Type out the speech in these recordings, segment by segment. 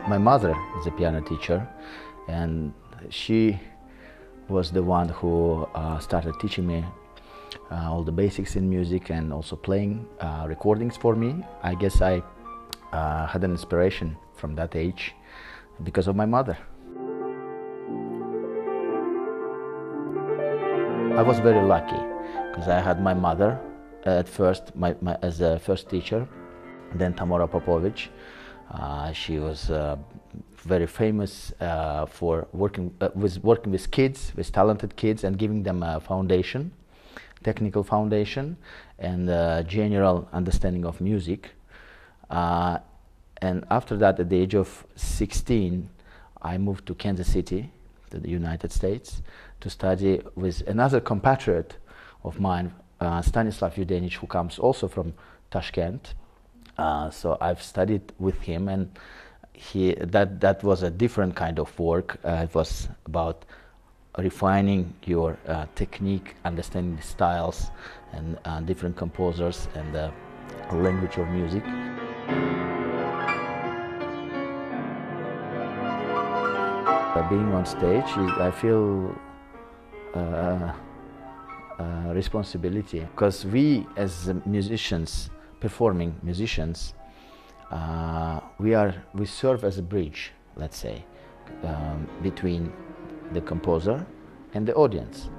My mother is a piano teacher, and she was the one who started teaching me all the basics in music and also playing recordings for me. I guess I had an inspiration from that age because of my mother. I was very lucky because I had my mother at first as a first teacher, then Tamara Popovich. She was very famous for working with kids, with talented kids, and giving them a foundation, technical foundation, and general understanding of music. And after that, at the age of 16, I moved to Kansas City, to the United States, to study with another compatriot of mine, Stanislav Yudenich, who comes also from Taschkent. So I've studied with him, and that was a different kind of work. It was about refining your technique, understanding the styles and different composers and the language of music. Being on stage, I feel responsibility, because we as musicians, performing musicians, we serve as a bridge, let's say, between the composer and the audience,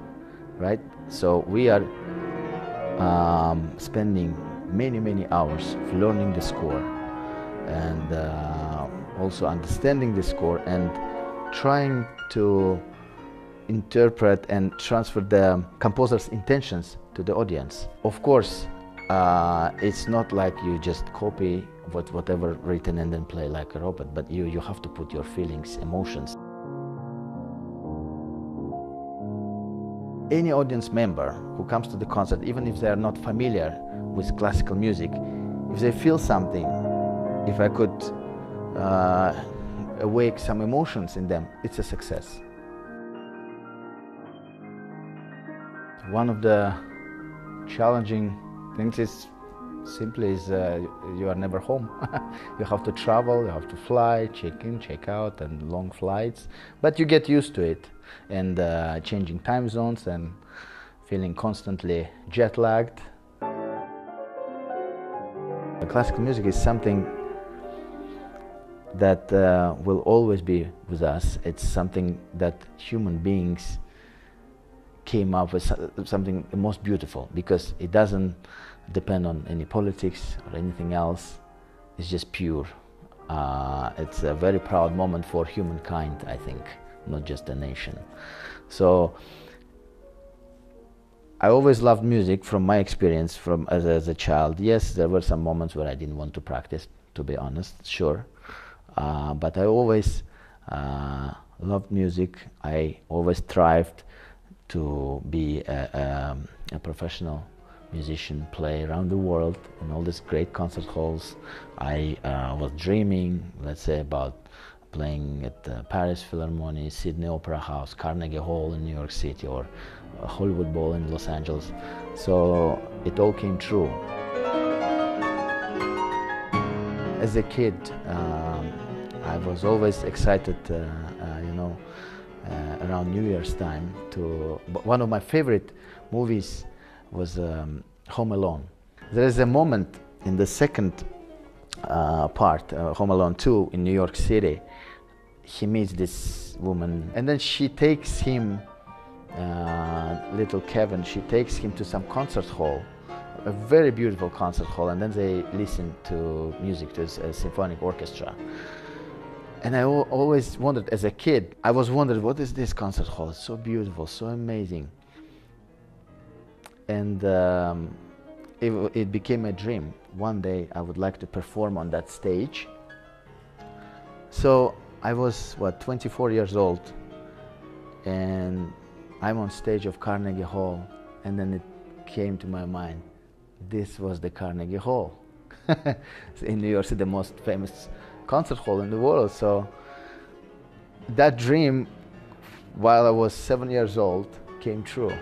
right? So we are spending many hours learning the score and also understanding the score and trying to interpret and transfer the composer's intentions to the audience. Of course, it's not like you just copy whatever written and then play like a robot, but you have to put your feelings, emotions. Any audience member who comes to the concert, even if they are not familiar with classical music, if they feel something, if I could awake some emotions in them, it's a success. One of the challenging things is simply you are never home. You have to travel, you have to fly, check in, check out, and long flights. But you get used to it, and changing time zones and feeling constantly jet lagged. Classical music is something that will always be with us. It's something that human beings came up with, something most beautiful, because it doesn't depend on any politics or anything else. It's just pure. It's a very proud moment for humankind, I think, not just a nation. So I always loved music from my experience as a child. Yes, there were some moments where I didn't want to practice, to be honest, sure. But I always loved music. I always strived to be a professional musician, play around the world in all these great concert halls. I was dreaming, let's say, about playing at the Paris Philharmonic, Sydney Opera House, Carnegie Hall in New York City, or Hollywood Bowl in Los Angeles. So it all came true. As a kid, I was always excited, around New Year's time. One of my favorite movies was Home Alone. There is a moment in the second part, Home Alone 2, in New York City. He meets this woman, and then she takes him, little Kevin, she takes him to some concert hall, a very beautiful concert hall, and then they listen to music, to a symphonic orchestra. And I always wondered, as a kid, I was wondering, what is this concert hall? It's so beautiful, so amazing. And it became a dream. One day I would like to perform on that stage. So I was, 24 years old, and I'm on stage of Carnegie Hall, and then it came to my mind, this was the Carnegie Hall. In New York City, the most famous concert hall in the world. So that dream, while I was 7 years old, came true.